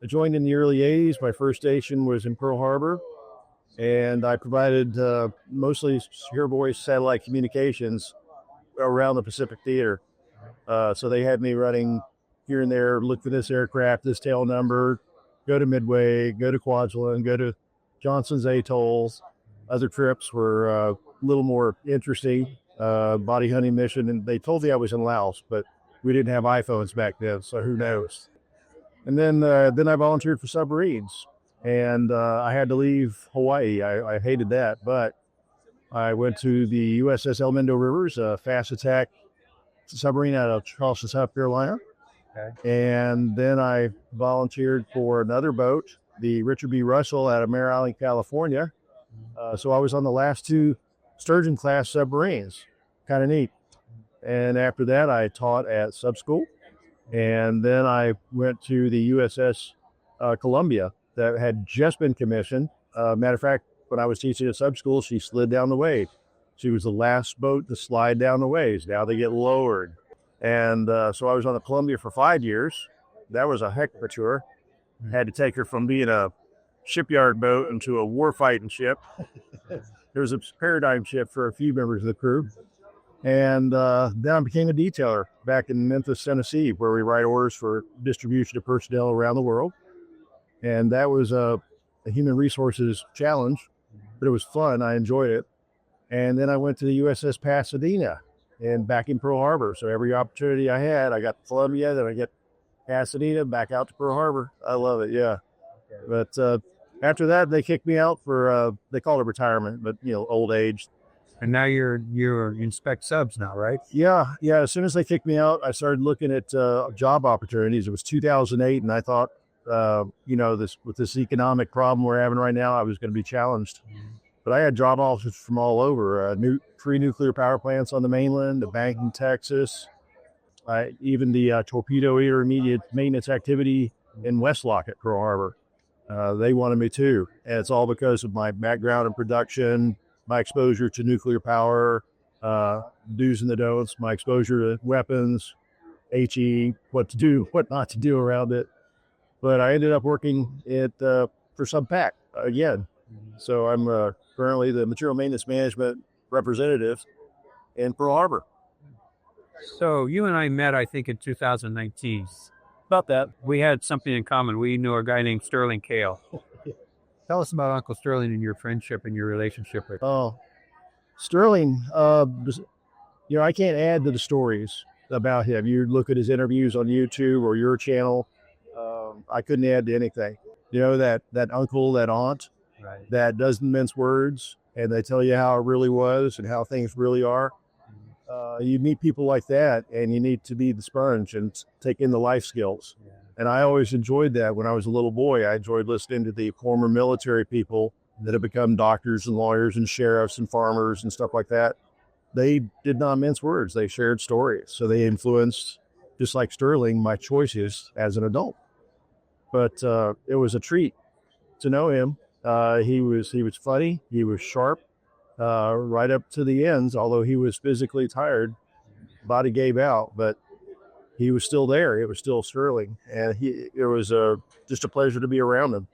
I joined in the early 80s. My first station was in Pearl Harbor, and I provided mostly secure voice satellite communications around the Pacific Theater. So they had me running here and there, look for this aircraft, this tail number, go to Midway, go to Kwajalein, go to Johnson's Atolls. Other trips were a little more interesting, body hunting mission. And they told me I was in Laos, but we didn't have iPhones back then, so who knows? And then I volunteered for submarines, and I had to leave Hawaii. I hated that, but I went to the USS El Mendo Rivers, a fast attack submarine out of Charleston, South Carolina. Okay. And then I volunteered for another boat, the Richard B. Russell out of Mare Island, California. So I was on the last two Sturgeon class submarines. Kind of neat. And after that, I taught at sub school. And then I went to the USS Columbia that had just been commissioned. Matter of fact, when I was teaching at sub school, she slid down the wave. She was the last boat to slide down the waves. Now they get lowered. And so I was on the Columbia for 5 years. That was a heck of a tour. Had to take her from being a shipyard boat into a warfighting ship. There was a paradigm shift for a few members of the crew. And then I became a detailer back in Memphis, Tennessee, where we write orders for distribution to personnel around the world. And that was a human resources challenge, but it was fun. I enjoyed it. And then I went to the USS Pasadena and back in Pearl Harbor. So every opportunity I had, I got Columbia, then I get Pasadena, back out to Pearl Harbor. I love it, yeah. But after that, they kicked me out for, they call it retirement, but, old age. And now you're inspect subs now, right? Yeah. As soon as they kicked me out, I started looking at job opportunities. It was 2008, and I thought, this economic problem we're having right now, I was going to be challenged. But I had job offers from all over, 3 nuclear power plants on the mainland, a bank in Texas, even the torpedo intermediate maintenance activity in Westlock at Pearl Harbor. They wanted me too. And it's all because of my background in production, my exposure to nuclear power, do's and the don'ts, my exposure to weapons, HE, what to do, what not to do around it. But I ended up working for SubPac again. So I'm currently the material maintenance management representative in Pearl Harbor. So you and I met, I think, in 2019. About that. We had something in common. We knew a guy named Sterling Kale. Tell us about Uncle Sterling and your friendship and your relationship with him. Oh, Sterling, I can't add to the stories about him. You look at his interviews on YouTube or your channel, I couldn't add to anything. That uncle, that aunt, Right. that doesn't mince words, and they tell you how it really was and how things really are. You meet people like that, and you need to be the sponge and take in the life skills. Yeah. And I always enjoyed that when I was a little boy. I enjoyed listening to the former military people that have become doctors and lawyers and sheriffs and farmers and stuff like that. They did not mince words. They shared stories. So they influenced, just like Sterling, my choices as an adult. But it was a treat to know him. He was funny. He was sharp. Right up to the ends, although he was physically tired, body gave out, but he was still there. It was still Sterling, and it was just a pleasure to be around him.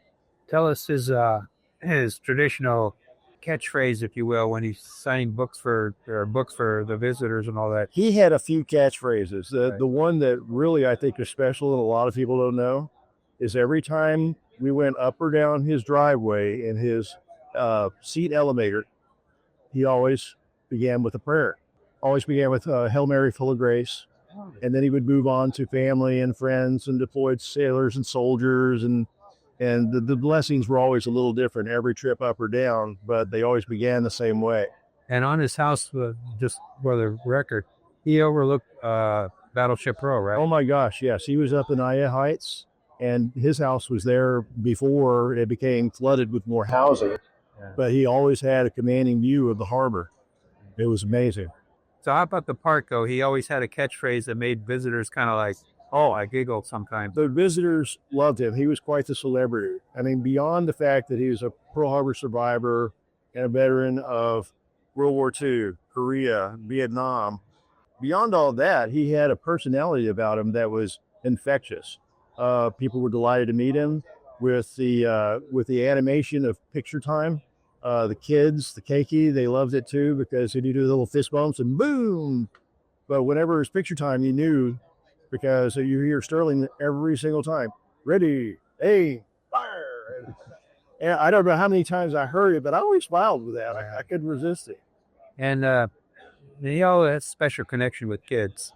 Tell us his traditional catchphrase, if you will, when he's signing books for the visitors and all that. He had a few catchphrases. Right. The one that really I think is special and a lot of people don't know is every time we went up or down his driveway in his seat elevator, he always began with a prayer. Always began with Hail Mary, full of grace. And then he would move on to family and friends and deployed sailors and soldiers. And the blessings were always a little different every trip up or down, but they always began the same way. And on his house, just for the record, he overlooked Battleship Row, right? Oh my gosh, yes. He was up in Aya Heights, and his house was there before it became flooded with more housing. Yeah. But he always had a commanding view of the harbor. It was amazing. So how about the park, though? He always had a catchphrase that made visitors kind of like, oh, I giggled sometimes. The visitors loved him. He was quite the celebrity. I mean, beyond the fact that he was a Pearl Harbor survivor and a veteran of World War II, Korea, Vietnam, beyond all that, he had a personality about him that was infectious. People were delighted to meet him with the animation of picture time. The kids, the keiki, they loved it too because he'd do the little fist bumps and boom. But whenever it was picture time, you knew because you hear Sterling every single time. Ready, aim, fire. And I don't know how many times I heard it, but I always smiled with that. I couldn't resist it. And he always has a special connection with kids.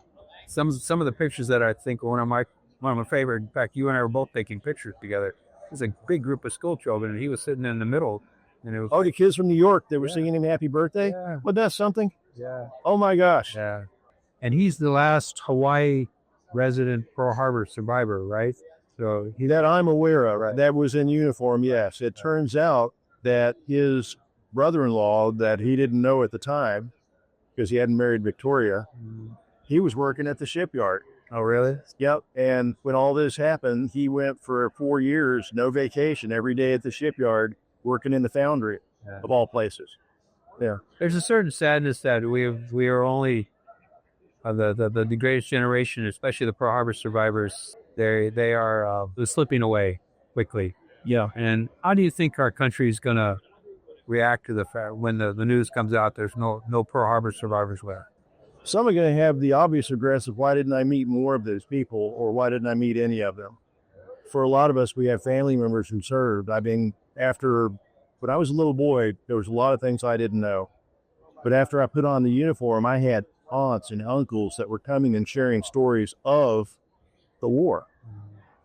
Some of the pictures that I think are one of my favorite. In fact, you and I were both taking pictures together. There's a big group of school children, and he was sitting in the middle. And it was the kids from New York that were singing him happy birthday. Yeah. Wasn't that something? Yeah. Oh my gosh. Yeah. And he's the last Hawaii resident Pearl Harbor survivor, right? So that I'm aware of. Right. That was in uniform, yes. It turns out that his brother-in-law, that he didn't know at the time, because he hadn't married Victoria, he was working at the shipyard. Oh, really? Yep. And when all this happened, he went for 4 years, no vacation, every day at the shipyard, working in the foundry, of all places. Yeah. There's a certain sadness that we are only the greatest generation, especially the Pearl Harbor survivors. They are slipping away quickly. Yeah. And how do you think our country is going to react to the fact when the news comes out there's no Pearl Harbor survivors left? Some are going to have the obvious regrets of why didn't I meet more of those people, or why didn't I meet any of them? For a lot of us, we have family members who served. I mean, when I was a little boy, there was a lot of things I didn't know. But after I put on the uniform, I had aunts and uncles that were coming and sharing stories of the war.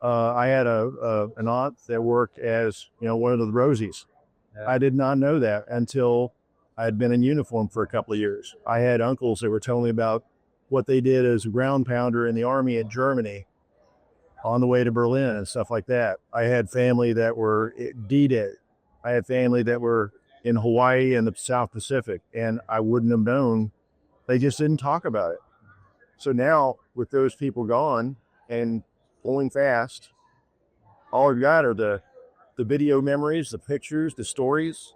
I had an aunt that worked as, one of the Rosies. Yeah. I did not know that until I had been in uniform for a couple of years. I had uncles that were telling me about what they did as a ground pounder in the army in Germany on the way to Berlin and stuff like that. I had family that were D-Day. I had family that were in Hawaii and the South Pacific, and I wouldn't have known. They just didn't talk about it. So now, with those people gone and going fast, all we've got are the video memories, the pictures, the stories.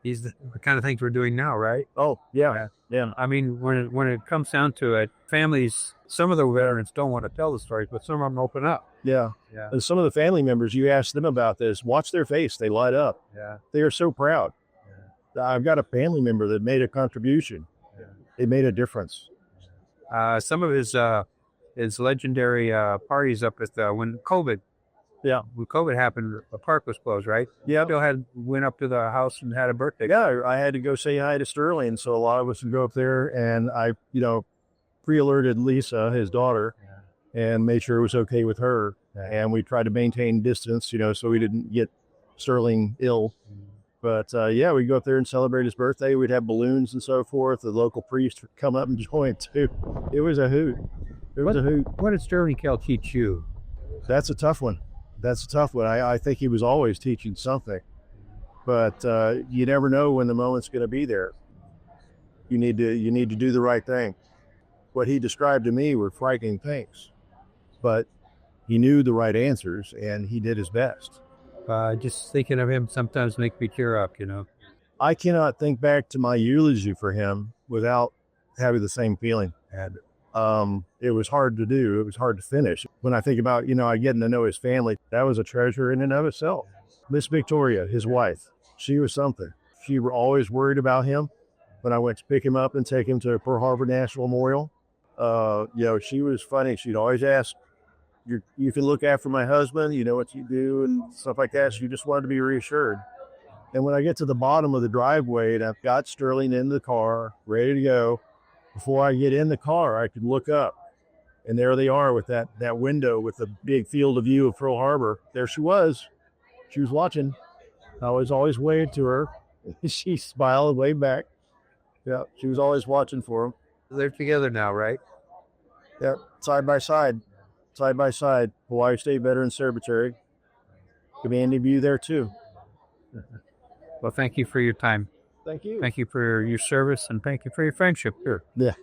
These are the kind of things we're doing now, right? Oh, yeah. I mean, when it comes down to it, families, some of the veterans don't want to tell the stories, but some of them open up. Yeah. And some of the family members, you ask them about this, watch their face. They light up. Yeah. They are so proud. Yeah. I've got a family member that made a contribution. Yeah. It made a difference. Some of his legendary parties up at when COVID. Yeah. When COVID happened, the park was closed, right? Yeah. Still went up to the house and had a birthday. Yeah, I had to go say hi to Sterling. So a lot of us would go up there, and I, pre-alerted Lisa, his daughter, and made sure it was okay with her. Yeah. And we tried to maintain distance, so we didn't get Sterling ill. But we'd go up there and celebrate his birthday. We'd have balloons and so forth. The local priest would come up and join too. It was a hoot. What did Sterling Kell teach you? That's a tough one. I think he was always teaching something, but you never know when the moment's going to be there. You need to do the right thing. What he described to me were frightening things, but he knew the right answers and he did his best. Just thinking of him sometimes makes me tear up, I cannot think back to my eulogy for him without having the same feeling. It was hard to do. It was hard to finish. When I think about, getting to know his family, that was a treasure in and of itself. Miss Victoria, his wife, she was something. She was always worried about him. When I went to pick him up and take him to Pearl Harbor National Memorial, she was funny. She'd always ask, you can look after my husband, you know what you do and stuff like that. She just wanted to be reassured. And when I get to the bottom of the driveway and I've got Sterling in the car, ready to go, before I get in the car, I could look up. And there they are with that window with the big field of view of Pearl Harbor. There she was. She was watching. I was always waving to her. She smiled and waved back. Yeah, she was always watching for him. They're together now, right? Yeah, side by side. Hawaii State Veterans Cemetery. Commanding view there, too. Well, thank you for your time. Thank you. Thank you for your service, and thank you for your friendship. Sure. Yeah.